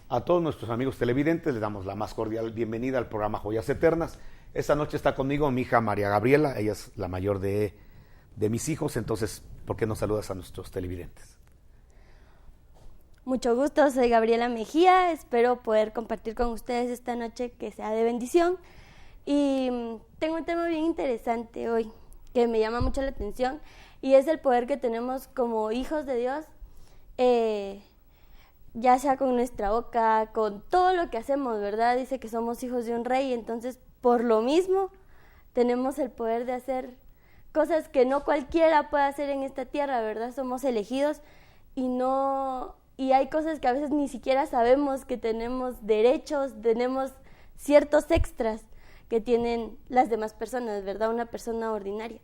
A todos nuestros amigos televidentes les damos la más cordial bienvenida al programa Joyas Eternas. Esta noche está conmigo mi hija María Gabriela, ella es la mayor de mis hijos, entonces, ¿por qué no saludas a nuestros televidentes? Mucho gusto, soy Gabriela Mejía, espero poder compartir con ustedes esta noche que sea de bendición. Y tengo un tema bien interesante hoy que me llama mucho la atención y es el poder que tenemos como hijos de Dios, ya sea con nuestra boca, con todo lo que hacemos, ¿verdad? Dice que somos hijos de un rey, entonces por lo mismo tenemos el poder de hacer cosas que no cualquiera puede hacer en esta tierra, ¿verdad? Somos elegidos y hay cosas que a veces ni siquiera sabemos que tenemos derechos, tenemos ciertos extras que tienen las demás personas, ¿verdad? Una persona ordinaria.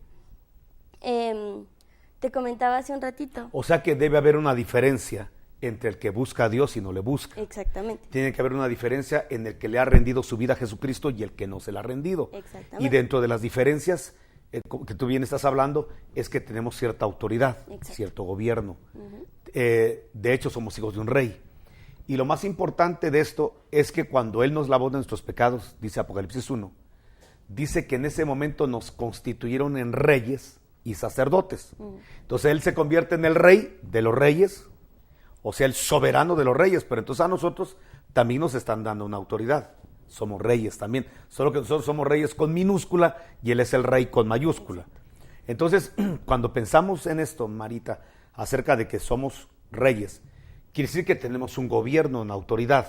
Te comentaba hace un ratito. O sea que debe haber una diferencia entre el que busca a Dios y no le busca. Exactamente. Tiene que haber una diferencia en el que le ha rendido su vida a Jesucristo y el que no se la ha rendido. Exactamente. Y dentro de las diferencias que tú bien estás hablando, es que tenemos cierta autoridad, exacto, cierto gobierno. De hecho, somos hijos de un rey. Y lo más importante de esto es que cuando Él nos lavó de nuestros pecados, dice Apocalipsis 1, dice que en ese momento nos constituyeron en reyes y sacerdotes. Entonces Él se convierte en el rey de los reyes, o sea, el soberano de los reyes, pero entonces a nosotros también nos están dando una autoridad. Somos reyes también, solo que nosotros somos reyes con minúscula y Él es el rey con mayúscula. Entonces, cuando pensamos en esto, Marita, acerca de que somos reyes, quiere decir que tenemos un gobierno, una autoridad.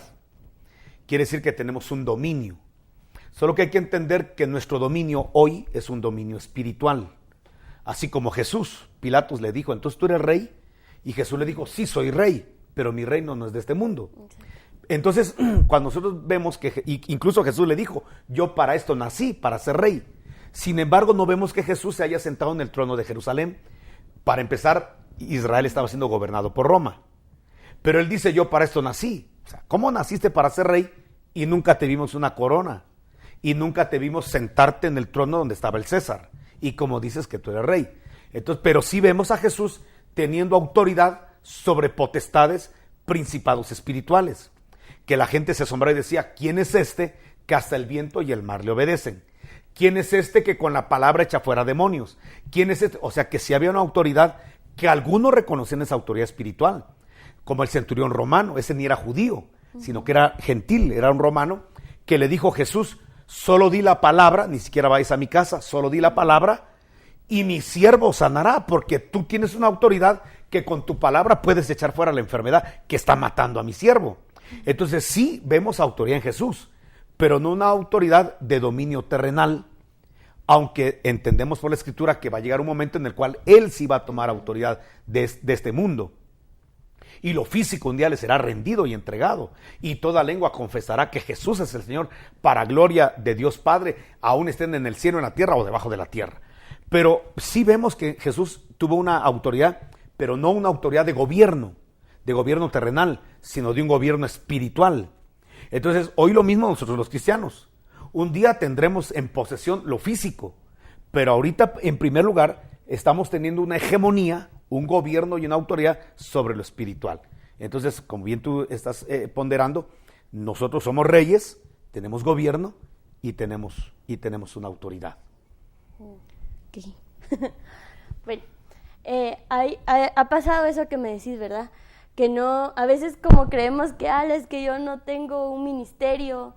Quiere decir que tenemos un dominio. Solo que hay que entender que nuestro dominio hoy es un dominio espiritual. Así como Jesús, Pilatos le dijo, entonces tú eres rey. Y Jesús le dijo, sí, soy rey, pero mi reino no es de este mundo. Entonces, cuando nosotros vemos que, incluso Jesús le dijo, yo para esto nací, para ser rey. Sin embargo, no vemos que Jesús se haya sentado en el trono de Jerusalén. Para empezar, Israel estaba siendo gobernado por Roma. Pero él dice, yo para esto nací. O sea, ¿cómo naciste para ser rey y nunca te vimos una corona? Y nunca te vimos sentarte en el trono donde estaba el César. Y como dices que tú eres rey. Entonces, pero sí vemos a Jesús teniendo autoridad sobre potestades, principados espirituales. Que la gente se asombraba y decía, ¿quién es este que hasta el viento y el mar le obedecen? ¿Quién es este que con la palabra echa fuera demonios? ¿Quién es este? O sea que sí había una autoridad que algunos reconocían esa autoridad espiritual. Como el centurión romano, ese ni era judío, sino que era gentil, era un romano, que le dijo Jesús, solo di la palabra, ni siquiera vais a mi casa, solo di la palabra y mi siervo sanará, porque tú tienes una autoridad que con tu palabra puedes echar fuera la enfermedad que está matando a mi siervo. Entonces sí vemos autoridad en Jesús, pero no una autoridad de dominio terrenal, aunque entendemos por la Escritura que va a llegar un momento en el cual Él sí va a tomar autoridad de este mundo. Y lo físico un día le será rendido y entregado, y toda lengua confesará que Jesús es el Señor, para gloria de Dios Padre, aún estén en el cielo, en la tierra o debajo de la tierra. Pero sí vemos que Jesús tuvo una autoridad, pero no una autoridad de gobierno terrenal, sino de un gobierno espiritual. Entonces, hoy lo mismo nosotros los cristianos. Un día tendremos en posesión lo físico, pero ahorita, en primer lugar, estamos teniendo una hegemonía, un gobierno y una autoridad sobre lo espiritual. Entonces, como bien tú estás ponderando, nosotros somos reyes, tenemos gobierno y tenemos una autoridad. Okay. Bueno, ha pasado eso que me decís, ¿verdad? Que no, a veces como creemos que, es que yo no tengo un ministerio,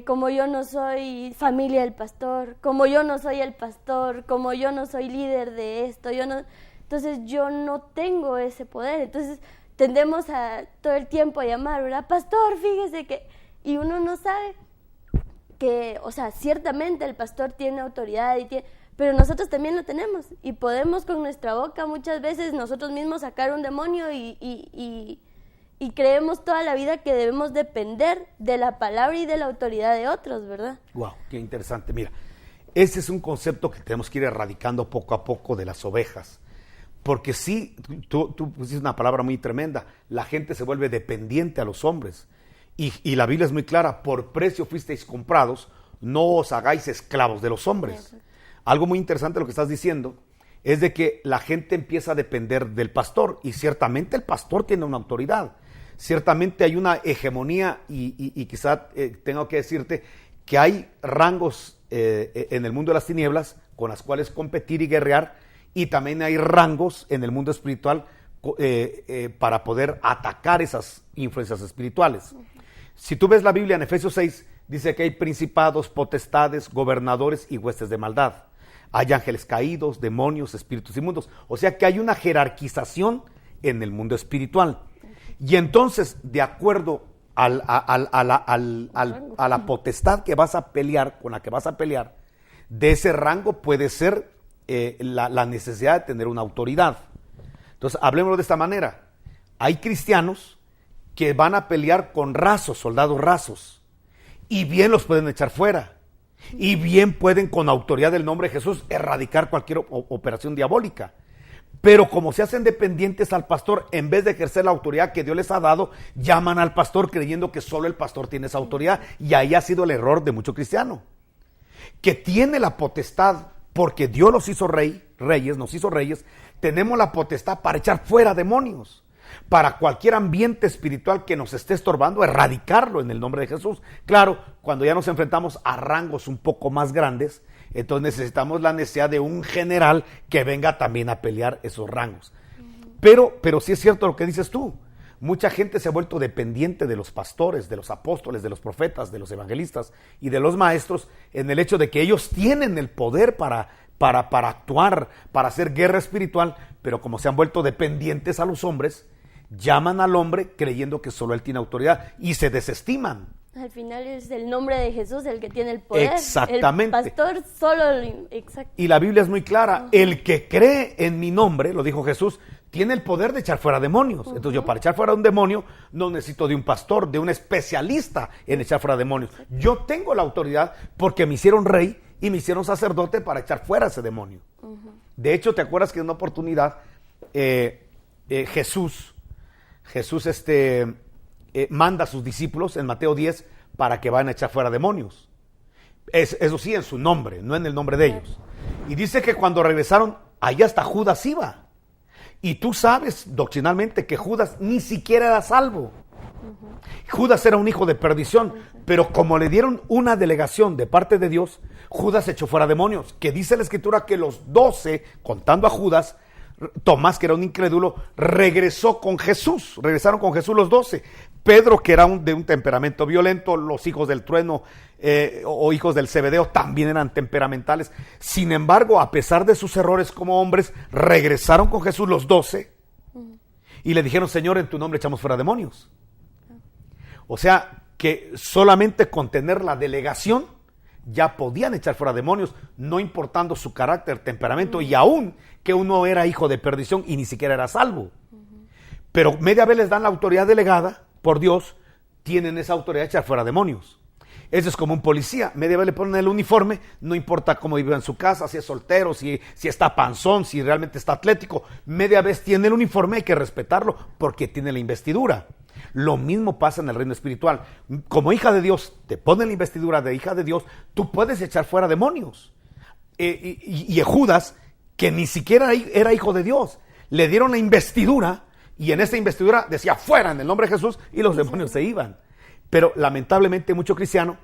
como yo no soy familia del pastor, como yo no soy el pastor, como yo no soy líder de esto, entonces yo no tengo ese poder. Entonces tendemos a todo el tiempo a llamar, ¿verdad? Pastor, fíjese que, y uno no sabe que, o sea, ciertamente el pastor tiene autoridad pero nosotros también lo tenemos y podemos con nuestra boca muchas veces nosotros mismos sacar un demonio y creemos toda la vida que debemos depender de la palabra y de la autoridad de otros, ¿verdad? Wow, qué interesante. Mira, ese es un concepto que tenemos que ir erradicando poco a poco de las ovejas. Porque sí, tú pusiste una palabra muy tremenda, la gente se vuelve dependiente a los hombres. Y la Biblia es muy clara, por precio fuisteis comprados, no os hagáis esclavos de los hombres. Eso. Algo muy interesante lo que estás diciendo es de que la gente empieza a depender del pastor y ciertamente el pastor tiene una autoridad. ciertamente hay una hegemonía y quizá tengo que decirte que hay rangos en el mundo de las tinieblas con las cuales competir y guerrear, y también hay rangos en el mundo espiritual para poder atacar esas influencias espirituales. Si tú ves la Biblia en Efesios 6, dice que hay principados, potestades, gobernadores y huestes de maldad. Hay ángeles caídos, demonios, espíritus inmundos. O sea que hay una jerarquización en el mundo espiritual. Y entonces, de acuerdo a la potestad que vas a pelear, con la que vas a pelear, de ese rango puede ser la necesidad de tener una autoridad. Entonces, hablemoslo de esta manera. Hay cristianos que van a pelear con rasos, soldados rasos, y bien los pueden echar fuera. Y bien pueden, con autoridad del nombre de Jesús, erradicar cualquier operación diabólica. Pero como se hacen dependientes al pastor, en vez de ejercer la autoridad que Dios les ha dado, llaman al pastor creyendo que solo el pastor tiene esa autoridad. Y ahí ha sido el error de mucho cristiano, que tiene la potestad, porque Dios los hizo reyes, nos hizo reyes. Tenemos la potestad para echar fuera demonios, para cualquier ambiente espiritual que nos esté estorbando, erradicarlo en el nombre de Jesús. Claro, cuando ya nos enfrentamos a rangos un poco más grandes, entonces necesitamos la necesidad de un general que venga también a pelear esos rangos. Pero sí es cierto lo que dices tú. Mucha gente se ha vuelto dependiente de los pastores, de los apóstoles, de los profetas, de los evangelistas y de los maestros, en el hecho de que ellos tienen el poder para actuar, para hacer guerra espiritual, pero como se han vuelto dependientes a los hombres, llaman al hombre creyendo que solo él tiene autoridad y se desestiman. Al final es el nombre de Jesús el que tiene el poder. Exactamente. El pastor solo... Exacto. Y la Biblia es muy clara. El que cree en mi nombre, lo dijo Jesús, tiene el poder de echar fuera demonios. Entonces yo, para echar fuera un demonio no necesito de un pastor, de un especialista en echar fuera demonios. Yo tengo la autoridad porque me hicieron rey y me hicieron sacerdote para echar fuera ese demonio. De hecho, ¿te acuerdas que en una oportunidad Jesús manda a sus discípulos en Mateo 10 para que vayan a echar fuera demonios? Eso sí, en su nombre, no en el nombre de ellos. Y dice que cuando regresaron, ahí hasta Judas iba. Y tú sabes doctrinalmente que Judas ni siquiera era salvo. Judas era un hijo de perdición, pero como le dieron una delegación de parte de Dios, Judas echó fuera demonios. Que dice la Escritura que los 12, contando a Judas, Tomás, que era un incrédulo, regresaron con Jesús los 12. Pedro, que era de un temperamento violento, los hijos del trueno o hijos del Zebedeo también eran temperamentales. Sin embargo, a pesar de sus errores como hombres, regresaron con Jesús los 12 y le dijeron: Señor, en tu nombre echamos fuera demonios. O sea, que solamente con tener la delegación ya podían echar fuera demonios, no importando su carácter, temperamento, y aún que uno era hijo de perdición y ni siquiera era salvo. Pero media vez les dan la autoridad delegada por Dios, tienen esa autoridad de echar fuera demonios. Eso es como un policía, media vez le ponen el uniforme, no importa cómo vive en su casa, si es soltero, si está panzón, si realmente está atlético, media vez tiene el uniforme, hay que respetarlo porque tiene la investidura. Lo mismo pasa en el reino espiritual. Como hija de Dios, te ponen la investidura de hija de Dios, tú puedes echar fuera demonios. Y Judas, que ni siquiera era hijo de Dios, le dieron la investidura y en esa investidura decía: fuera en el nombre de Jesús, y los demonios se iban. Pero lamentablemente muchos cristianos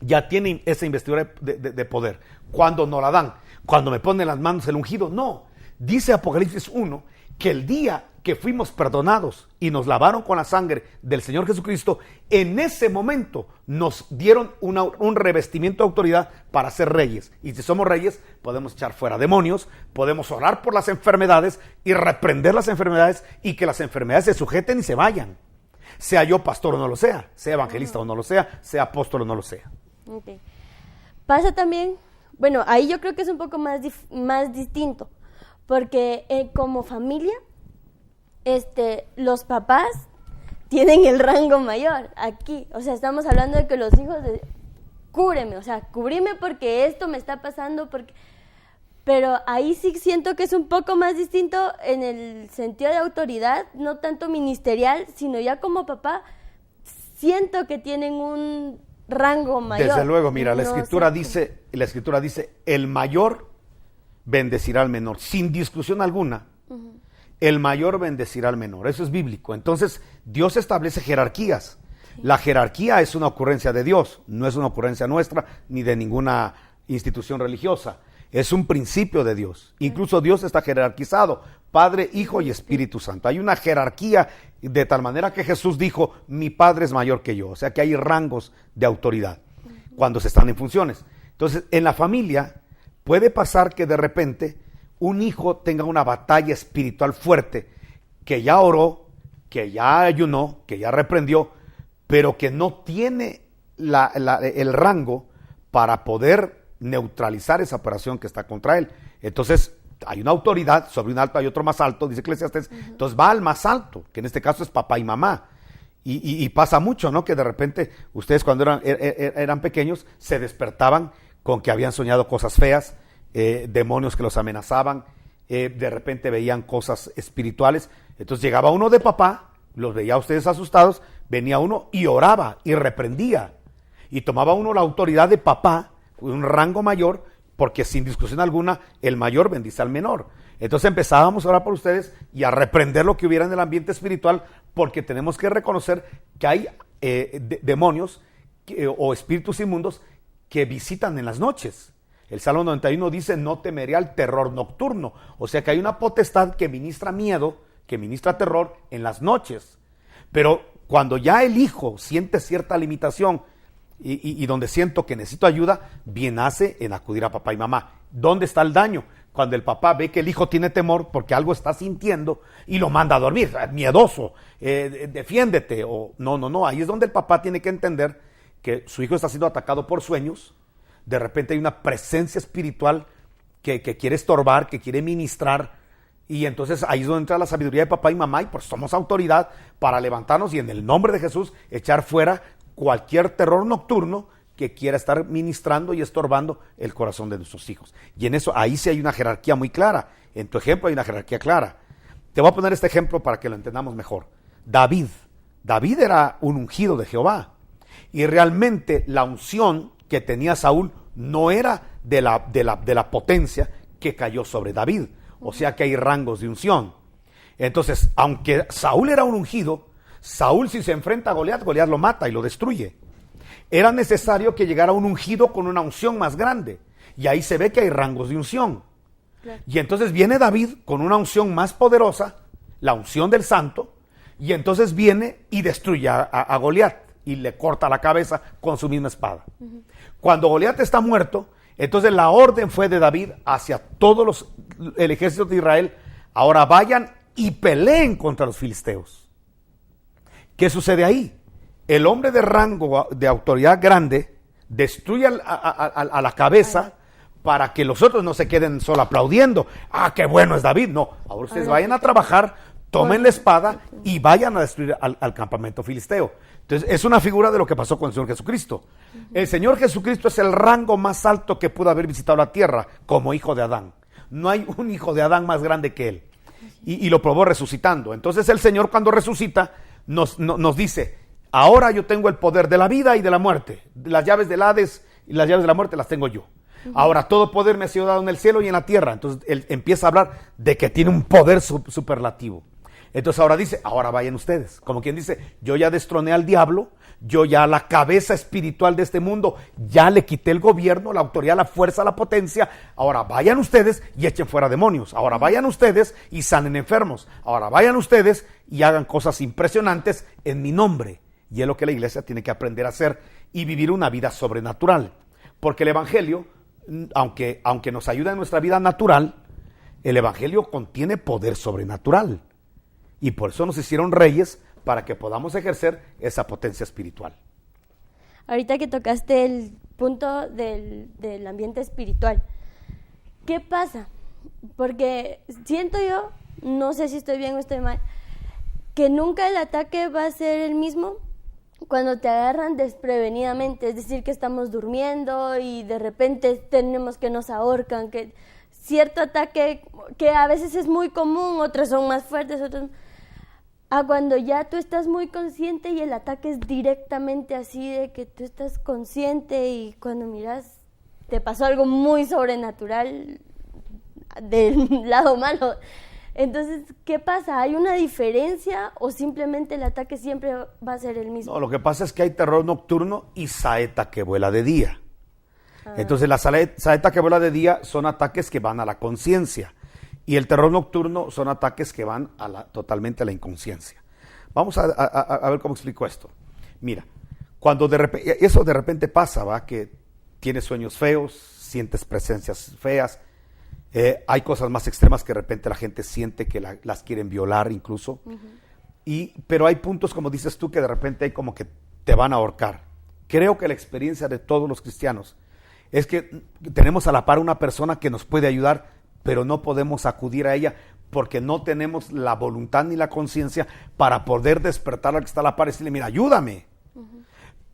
ya tienen esa investidura de poder. Cuando no la dan, cuando me ponen las manos el ungido, no. Dice Apocalipsis 1 que el día que fuimos perdonados y nos lavaron con la sangre del Señor Jesucristo, en ese momento nos dieron un revestimiento de autoridad para ser reyes. Y si somos reyes, podemos echar fuera demonios, podemos orar por las enfermedades y reprender las enfermedades y que las enfermedades se sujeten y se vayan. Sea yo pastor o no lo sea evangelista o no lo sea apóstol o no lo sea. Okay. Pasa también, bueno, ahí yo creo que es un poco más distinto, porque como familia, los papás tienen el rango mayor aquí. O sea, estamos hablando de que los hijos cúbreme, o sea, cubrime porque esto me está pasando, pero ahí sí siento que es un poco más distinto en el sentido de autoridad, no tanto ministerial, sino ya como papá, siento que tienen un rango mayor. Desde luego, mira, la escritura dice, el mayor bendecirá al menor, sin discusión alguna. el mayor bendecirá al menor. Eso es bíblico. Entonces, Dios establece jerarquías. La jerarquía es una ocurrencia de Dios, no es una ocurrencia nuestra ni de ninguna institución religiosa. Es un principio de Dios. Incluso Dios está jerarquizado, Padre, Hijo y Espíritu Santo. Hay una jerarquía de tal manera que Jesús dijo, mi Padre es mayor que yo. O sea que hay rangos de autoridad cuando se están en funciones. Entonces, en la familia puede pasar que de repente un hijo tenga una batalla espiritual fuerte, que ya oró, que ya ayunó, que ya reprendió, pero que no tiene el rango para poder neutralizar esa operación que está contra él. Entonces, hay una autoridad, sobre un alto hay otro más alto, dice Eclesiastés, entonces va al más alto, que en este caso es papá y mamá. Y pasa mucho, ¿no? Que de repente ustedes cuando eran pequeños se despertaban con que habían soñado cosas feas, demonios que los amenazaban, de repente veían cosas espirituales. Entonces llegaba uno de papá, los veía a ustedes asustados, venía uno y oraba y reprendía. Y tomaba uno la autoridad de papá, un rango mayor, porque sin discusión alguna el mayor bendice al menor. Entonces empezábamos a orar por ustedes y a reprender lo que hubiera en el ambiente espiritual, porque tenemos que reconocer que hay demonios o espíritus inmundos que visitan en las noches. El Salmo 91 dice, no temeré al terror nocturno. O sea que hay una potestad que ministra miedo, que ministra terror en las noches. Pero cuando ya el hijo siente cierta limitación y donde siento que necesito ayuda, bien hace en acudir a papá y mamá. ¿Dónde está el daño? Cuando el papá ve que el hijo tiene temor porque algo está sintiendo y lo manda a dormir, miedoso, defiéndete. O, no, ahí es donde el papá tiene que entender que su hijo está siendo atacado por sueños. De repente hay una presencia espiritual que quiere estorbar, que quiere ministrar, y entonces ahí es donde entra la sabiduría de papá y mamá, y pues somos autoridad para levantarnos y en el nombre de Jesús echar fuera cualquier terror nocturno que quiera estar ministrando y estorbando el corazón de nuestros hijos. Y en eso, ahí sí hay una jerarquía muy clara. En tu ejemplo hay una jerarquía clara. Te voy a poner este ejemplo para que lo entendamos mejor. David era un ungido de Jehová, y realmente la unción que tenía Saúl no era de la potencia que cayó sobre David. O sea que hay rangos de unción. Entonces, aunque Saúl era un ungido, Saúl si se enfrenta a Goliat, Goliat lo mata y lo destruye. Era necesario que llegara un ungido con una unción más grande. Y ahí se ve que hay rangos de unción. Claro. Y entonces viene David con una unción más poderosa, la unción del santo, y entonces viene y destruye a Goliat y le corta la cabeza con su misma espada. Uh-huh. Cuando Goliat está muerto, entonces la orden fue de David hacia todos el ejército de Israel, ahora vayan y peleen contra los filisteos. ¿Qué sucede ahí? El hombre de rango, de autoridad grande, destruye a la cabeza para que los otros no se queden solo aplaudiendo. ¡Ah, qué bueno es David! No, ahora ustedes vayan a trabajar, tomen la espada y vayan a destruir al campamento filisteo. Entonces, es una figura de lo que pasó con el Señor Jesucristo. El Señor Jesucristo es el rango más alto que pudo haber visitado la tierra como hijo de Adán. No hay un hijo de Adán más grande que él. Y lo probó resucitando. Entonces, el Señor cuando resucita nos dice, ahora yo tengo el poder de la vida y de la muerte. Las llaves del Hades y las llaves de la muerte las tengo yo. Ahora todo poder me ha sido dado en el cielo y en la tierra. Entonces, él empieza a hablar de que tiene un poder superlativo. Entonces ahora dice, ahora vayan ustedes. Como quien dice, yo ya destroné al diablo, yo ya la cabeza espiritual de este mundo, ya le quité el gobierno, la autoridad, la fuerza, la potencia. Ahora vayan ustedes y echen fuera demonios. Ahora vayan ustedes y sanen enfermos. Ahora vayan ustedes y hagan cosas impresionantes en mi nombre. Y es lo que la iglesia tiene que aprender a hacer y vivir una vida sobrenatural. Porque el evangelio, aunque nos ayuda en nuestra vida natural, el evangelio contiene poder sobrenatural. Y por eso nos hicieron reyes, para que podamos ejercer esa potencia espiritual. Ahorita que tocaste el punto del ambiente espiritual, ¿qué pasa? Porque siento yo, no sé si estoy bien o estoy mal, que nunca el ataque va a ser el mismo cuando te agarran desprevenidamente, es decir, que estamos durmiendo y de repente tenemos que nos ahorcan, que cierto ataque que a veces es muy común, otros son más fuertes, otros... A cuando ya tú estás muy consciente y el ataque es directamente así, de que tú estás consciente y cuando miras te pasó algo muy sobrenatural del lado malo. Entonces, ¿qué pasa? ¿Hay una diferencia o simplemente el ataque siempre va a ser el mismo? No, lo que pasa es que hay terror nocturno y saeta que vuela de día. Entonces la saeta que vuela de día son ataques que van a la conciencia y el terror nocturno son ataques que van totalmente a la inconsciencia. Vamos a ver cómo explico esto. Mira, cuando eso de repente pasa, ¿va? Que tienes sueños feos, sientes presencias feas, hay cosas más extremas que de repente la gente siente que las quieren violar incluso, pero hay puntos, como dices tú, que de repente hay como que te van a ahorcar. Creo que la experiencia de todos los cristianos es que tenemos a la par una persona que nos puede ayudar, pero no podemos acudir a ella porque no tenemos la voluntad ni la conciencia para poder despertar al que está a la par y decirle, mira, ayúdame.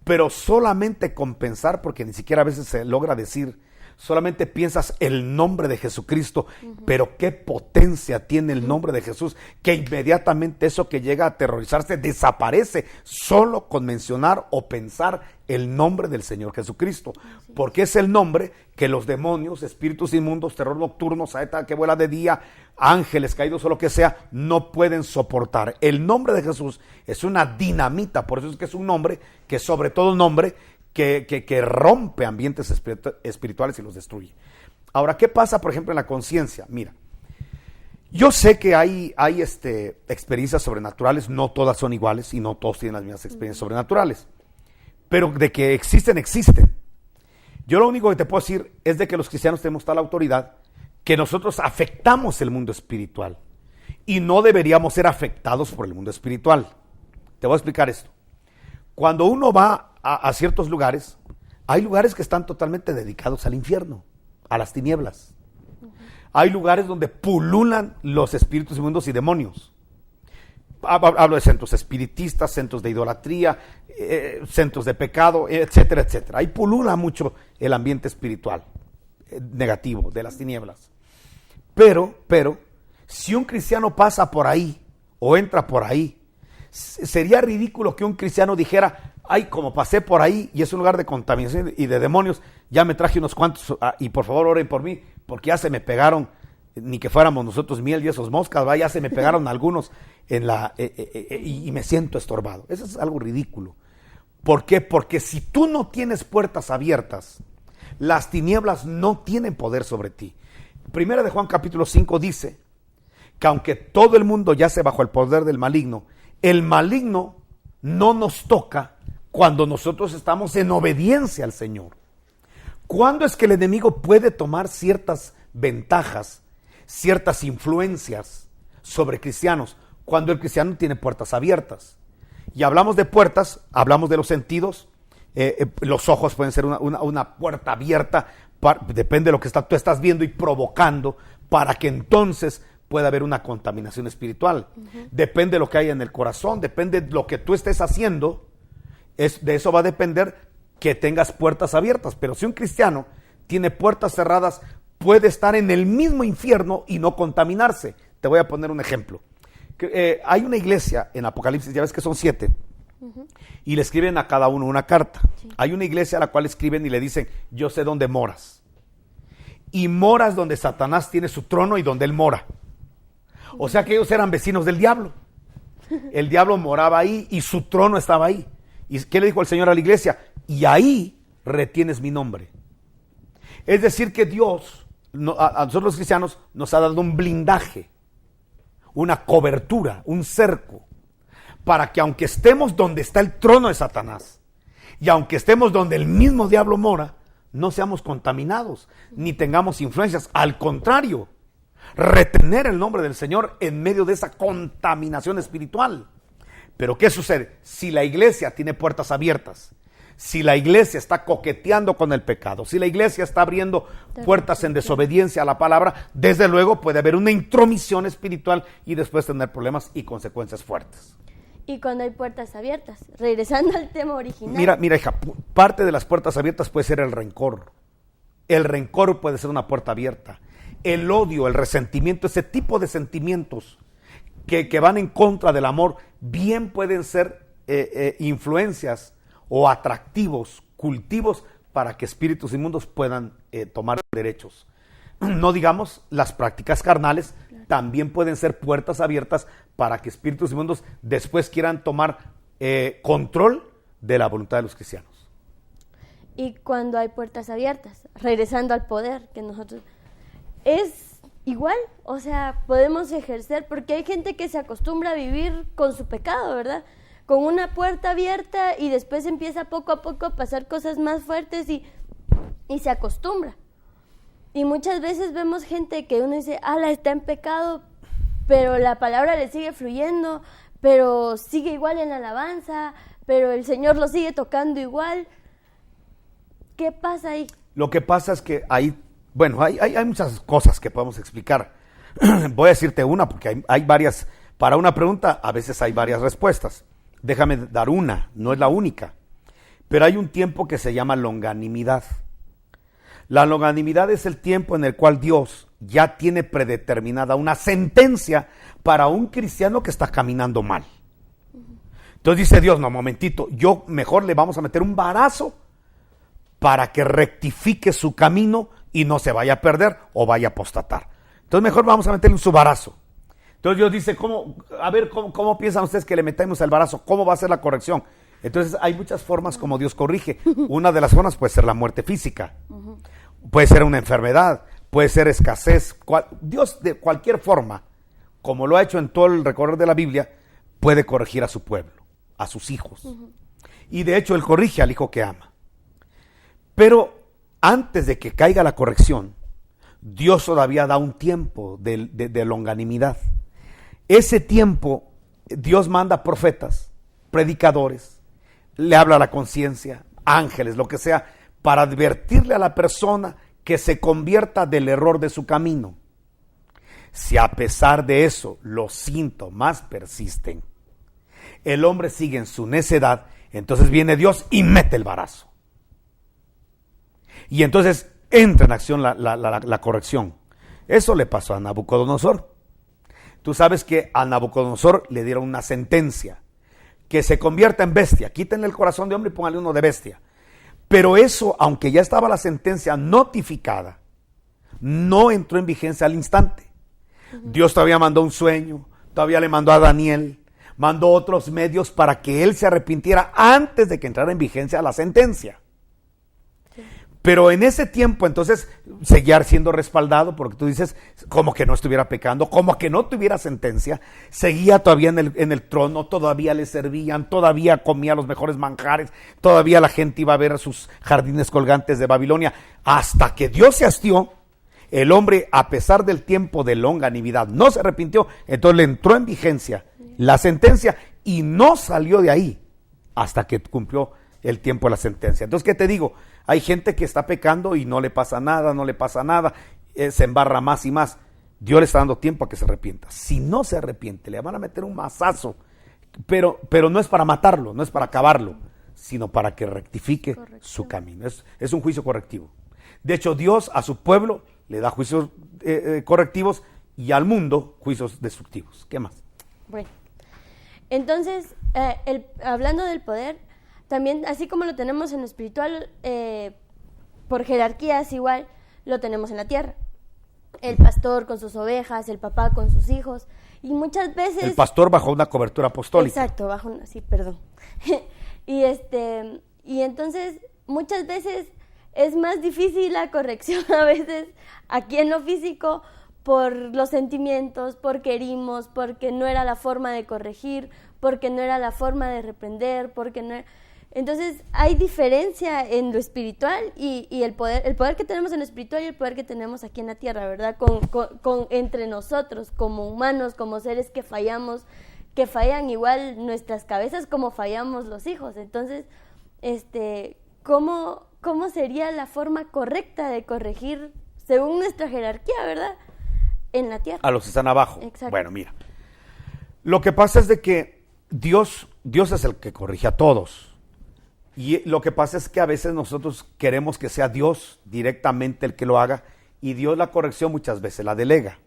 Pero solamente con pensar, porque ni siquiera a veces se logra decir, solamente piensas el nombre de Jesucristo, pero qué potencia tiene el nombre de Jesús, que inmediatamente eso que llega a aterrorizarse desaparece solo con mencionar o pensar el nombre del Señor Jesucristo, porque es el nombre que los demonios, espíritus inmundos, terror nocturno, saeta que vuela de día, ángeles caídos o lo que sea, no pueden soportar. El nombre de Jesús es una dinamita, por eso es que es un nombre que sobre todo nombre que rompe ambientes espirituales y los destruye. Ahora, ¿qué pasa, por ejemplo, en la conciencia? Mira, yo sé que hay experiencias sobrenaturales, no todas son iguales y no todos tienen las mismas experiencias sobrenaturales, pero de que existen, existen. Yo lo único que te puedo decir es de que los cristianos tenemos tal autoridad que nosotros afectamos el mundo espiritual y no deberíamos ser afectados por el mundo espiritual. Te voy a explicar esto. Cuando uno va a ciertos lugares, hay lugares que están totalmente dedicados al infierno, a las tinieblas. Hay lugares donde pululan los espíritus inmundos y demonios. Hablo de centros espiritistas, centros de idolatría, centros de pecado, etcétera, etcétera. Ahí pulula mucho el ambiente espiritual negativo de las tinieblas. Pero, si un cristiano pasa por ahí o entra por ahí, sería ridículo que un cristiano dijera, ay, como pasé por ahí y es un lugar de contaminación y de demonios, ya me traje unos cuantos y por favor oren por mí, porque ya se me pegaron, ni que fuéramos nosotros miel y esos moscas, ya se me pegaron algunos y me siento estorbado. Eso es algo ridículo. ¿Por qué? Porque si tú no tienes puertas abiertas, las tinieblas no tienen poder sobre ti. Primera de Juan capítulo 5 dice que aunque todo el mundo yace bajo el poder del maligno, el maligno no nos toca cuando nosotros estamos en obediencia al Señor. ¿Cuándo es que el enemigo puede tomar ciertas ventajas, ciertas influencias sobre cristianos? Cuando el cristiano tiene puertas abiertas. Y hablamos de puertas, hablamos de los sentidos. Los ojos pueden ser una puerta abierta, depende de lo que tú estás viendo y provocando, para que entonces puede haber una contaminación espiritual. Depende de lo que haya en el corazón, depende de lo que tú estés haciendo, de eso va a depender que tengas puertas abiertas. Pero si un cristiano tiene puertas cerradas, puede estar en el mismo infierno y no contaminarse. Te voy a poner un ejemplo. Hay una iglesia en Apocalipsis, ya ves que son 7, y le escriben a cada uno una carta. Sí. Hay una iglesia a la cual escriben y le dicen, yo sé dónde moras. Y moras donde Satanás tiene su trono y donde él mora. O sea que ellos eran vecinos del diablo. El diablo moraba ahí y su trono estaba ahí. ¿Y qué le dijo el Señor a la iglesia? Y ahí retienes mi nombre. Es decir que Dios, a nosotros los cristianos, nos ha dado un blindaje, una cobertura, un cerco, para que aunque estemos donde está el trono de Satanás, y aunque estemos donde el mismo diablo mora, no seamos contaminados, ni tengamos influencias. Al contrario, retener el nombre del Señor en medio de esa contaminación espiritual. Pero ¿qué sucede? Si la iglesia tiene puertas abiertas, si la iglesia está coqueteando con el pecado, si la iglesia está abriendo puertas en desobediencia a la palabra, desde luego puede haber una intromisión espiritual y después tener problemas y consecuencias fuertes. Y cuando hay puertas abiertas, regresando al tema original. Mira, hija, parte de las puertas abiertas puede ser el rencor. El rencor puede ser una puerta abierta. El odio, el resentimiento, ese tipo de sentimientos que van en contra del amor, bien pueden ser influencias o atractivos, cultivos para que espíritus inmundos puedan tomar derechos. No digamos las prácticas carnales, también pueden ser puertas abiertas para que espíritus inmundos después quieran tomar control de la voluntad de los cristianos. Y cuando hay puertas abiertas, regresando al poder que nosotros... Es igual, o sea, podemos ejercer, porque hay gente que se acostumbra a vivir con su pecado, ¿verdad? Con una puerta abierta y después empieza poco a poco a pasar cosas más fuertes y se acostumbra. Y muchas veces vemos gente que uno dice, está en pecado, pero la palabra le sigue fluyendo, pero sigue igual en la alabanza, pero el Señor lo sigue tocando igual. ¿Qué pasa ahí? Lo que pasa es que hay muchas cosas que podemos explicar. Voy a decirte una, porque hay varias. Para una pregunta, a veces hay varias respuestas. Déjame dar una, no es la única. Pero hay un tiempo que se llama longanimidad. La longanimidad es el tiempo en el cual Dios ya tiene predeterminada una sentencia para un cristiano que está caminando mal. Entonces dice Dios, no, momentito, yo mejor le vamos a meter un varazo para que rectifique su camino y no se vaya a perder o vaya a apostatar. Entonces mejor vamos a meterle un subarazo. Entonces Dios dice, ¿cómo piensan ustedes que le metemos el varazo? ¿Cómo va a ser la corrección? Entonces hay muchas formas como Dios corrige. Una de las formas puede ser la muerte física, puede ser una enfermedad, puede ser escasez. Dios de cualquier forma, como lo ha hecho en todo el recorrido de la Biblia, puede corregir a su pueblo, a sus hijos. Y de hecho Él corrige al hijo que ama. Pero antes de que caiga la corrección, Dios todavía da un tiempo de longanimidad. Ese tiempo Dios manda profetas, predicadores, le habla a la conciencia, ángeles, lo que sea, para advertirle a la persona que se convierta del error de su camino. Si a pesar de eso los síntomas persisten, el hombre sigue en su necedad, entonces viene Dios y mete el varazo. Y entonces entra en acción la corrección. Eso le pasó a Nabucodonosor. Tú sabes que a Nabucodonosor le dieron una sentencia, que se convierta en bestia. Quítenle el corazón de hombre y pónganle uno de bestia. Pero eso, aunque ya estaba la sentencia notificada, no entró en vigencia al instante. Dios todavía mandó un sueño, todavía le mandó a Daniel, mandó otros medios para que él se arrepintiera antes de que entrara en vigencia la sentencia. Pero en ese tiempo entonces seguía siendo respaldado, porque tú dices, como que no estuviera pecando, como que no tuviera sentencia, seguía todavía en el trono, todavía le servían, todavía comía los mejores manjares, todavía la gente iba a ver sus jardines colgantes de Babilonia, hasta que Dios se hastió. El hombre, a pesar del tiempo de longanimidad, no se arrepintió, entonces le entró en vigencia la sentencia y no salió de ahí hasta que cumplió el tiempo de la sentencia. Entonces, ¿qué te digo? Hay gente que está pecando y no le pasa nada, se embarra más y más. Dios le está dando tiempo a que se arrepienta. Si no se arrepiente, le van a meter un mazazo, pero no es para matarlo, no es para acabarlo, sino para que rectifique su camino. Es un juicio correctivo. De hecho, Dios a su pueblo le da juicios correctivos y al mundo juicios destructivos. ¿Qué más? Bueno, entonces, hablando del poder, también, así como lo tenemos en lo espiritual, por jerarquías igual, lo tenemos en la tierra. El pastor con sus ovejas, el papá con sus hijos, y muchas veces... El pastor bajo una cobertura apostólica. Exacto, perdón. y entonces, muchas veces es más difícil la corrección a veces aquí en lo físico por los sentimientos, porque herimos, porque no era la forma de corregir, porque no era la forma de reprender, porque no era... Entonces hay diferencia en lo espiritual y el poder que tenemos en lo espiritual y el poder que tenemos aquí en la tierra, ¿verdad? Con entre nosotros, como humanos, como seres que fallan igual nuestras cabezas como fallamos los hijos. Entonces, ¿cómo sería la forma correcta de corregir según nuestra jerarquía, ¿verdad? En la tierra. A los que están abajo. Exacto. Bueno, mira, lo que pasa es de que Dios es el que corrige a todos. Y lo que pasa es que a veces nosotros queremos que sea Dios directamente el que lo haga, y Dios la corrección muchas veces la delega.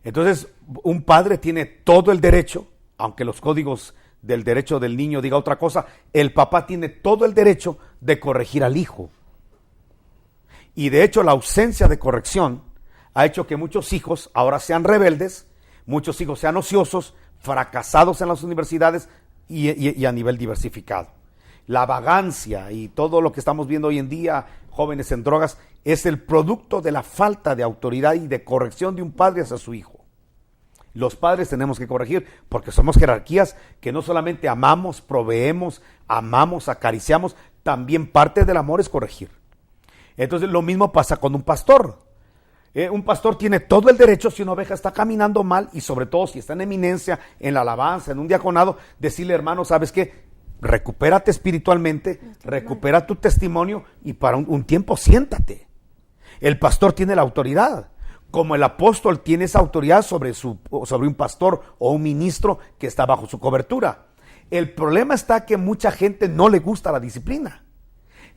Entonces, un padre tiene todo el derecho, aunque los códigos del derecho del niño diga otra cosa, el papá tiene todo el derecho de corregir al hijo. Y de hecho la ausencia de corrección ha hecho que muchos hijos ahora sean rebeldes, muchos hijos sean ociosos, fracasados en las universidades y a nivel diversificado. La vagancia y todo lo que estamos viendo hoy en día, jóvenes en drogas, es el producto de la falta de autoridad y de corrección de un padre hacia su hijo. Los padres tenemos que corregir porque somos jerarquías que no solamente amamos, proveemos, amamos, acariciamos, también parte del amor es corregir. Entonces lo mismo pasa con un pastor. Un pastor tiene todo el derecho, si una oveja está caminando mal y sobre todo si está en eminencia, en la alabanza, en un diaconado, decirle, hermano, ¿sabes qué? Recupérate espiritualmente, recupera tu testimonio y para un tiempo siéntate. El pastor tiene la autoridad, como el apóstol tiene esa autoridad sobre un pastor o un ministro que está bajo su cobertura. El problema está que mucha gente no le gusta la disciplina.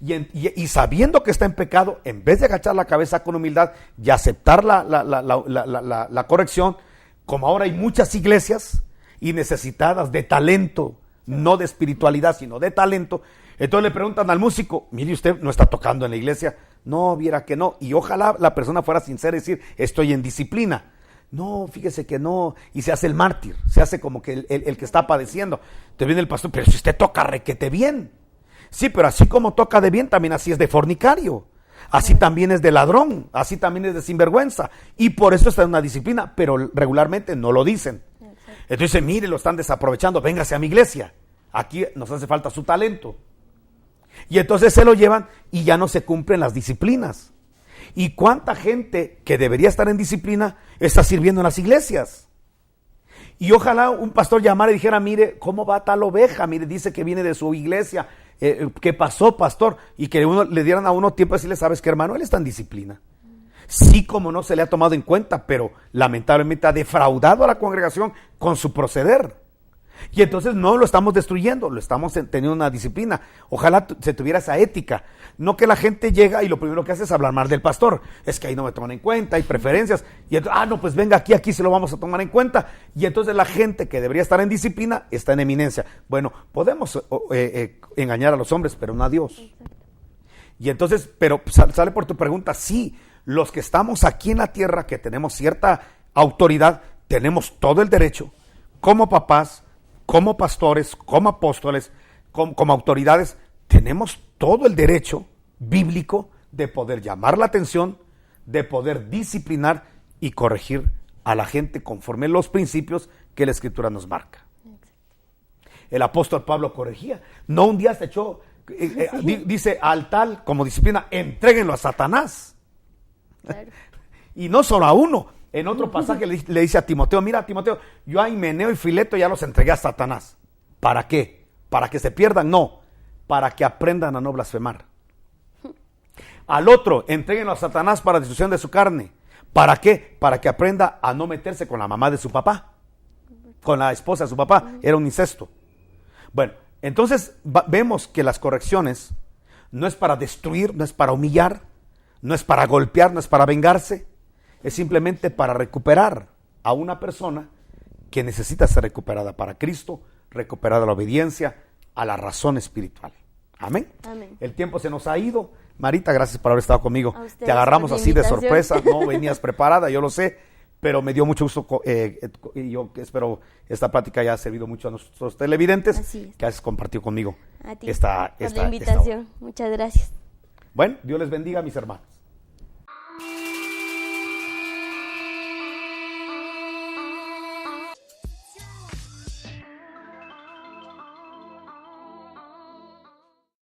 Y sabiendo que está en pecado, en vez de agachar la cabeza con humildad y aceptar la corrección, como ahora hay muchas iglesias y necesitadas de talento, no de espiritualidad, sino de talento, entonces le preguntan al músico, mire, usted no está tocando en la iglesia. No, viera que no. Y ojalá la persona fuera sincera y decir, estoy en disciplina. No, fíjese que no. Y se hace el mártir, se hace como que el que está padeciendo. Te viene el pastor, pero si usted toca requete bien. Sí, pero así como toca de bien, también así es de fornicario. Así también es de ladrón, así también es de sinvergüenza. Y por eso está en una disciplina, pero regularmente no lo dicen. Entonces, mire, lo están desaprovechando, véngase a mi iglesia. Aquí nos hace falta su talento. Y entonces se lo llevan y ya no se cumplen las disciplinas. ¿Y cuánta gente que debería estar en disciplina está sirviendo en las iglesias? Y ojalá un pastor llamara y dijera, mire, ¿cómo va tal oveja? Mire, dice que viene de su iglesia. ¿Qué pasó, pastor? Y que le dieran a uno tiempo de decirle, ¿sabes qué, hermano? Él está en disciplina. Sí, como no se le ha tomado en cuenta, pero lamentablemente ha defraudado a la congregación con su proceder. Y entonces no lo estamos destruyendo, lo estamos teniendo una disciplina. Ojalá se tuviera esa ética. No que la gente llega y lo primero que hace es hablar mal del pastor. Es que ahí no me toman en cuenta, hay preferencias. Y entonces, no, pues venga aquí se lo vamos a tomar en cuenta. Y entonces la gente que debería estar en disciplina está en eminencia. Bueno, podemos engañar a los hombres, pero no a Dios. Y entonces, pero sale por tu pregunta, sí, los que estamos aquí en la tierra, que tenemos cierta autoridad, tenemos todo el derecho, como papás, como pastores, como apóstoles, como autoridades, tenemos todo el derecho bíblico de poder llamar la atención, de poder disciplinar y corregir a la gente conforme los principios que la Escritura nos marca. El apóstol Pablo corregía. No un día se echó, dice, al tal como disciplina, entréguenlo a Satanás. Claro. Y no solo a uno. En otro pasaje le dice a Timoteo, mira Timoteo, yo a Himeneo y Fileto ya los entregué a Satanás. ¿Para qué? ¿Para que se pierdan? No, para que aprendan a no blasfemar. Al otro, entréguenlo a Satanás para destrucción de su carne. ¿Para qué? Para que aprenda a no meterse con la mamá de su papá, con la esposa de su papá, era un incesto. Bueno, entonces vemos que las correcciones no es para destruir, no es para humillar, no es para golpear, no es para vengarse. Es simplemente para recuperar a una persona que necesita ser recuperada para Cristo, recuperada la obediencia, a la razón espiritual. Amén. Amén. El tiempo se nos ha ido. Marita, gracias por haber estado conmigo. Te agarramos así de sorpresa, no venías preparada, yo lo sé, pero me dio mucho gusto y yo espero esta plática haya servido mucho a nuestros televidentes que has compartido conmigo. A ti, por la invitación. Muchas gracias. Bueno, Dios les bendiga, mis hermanos.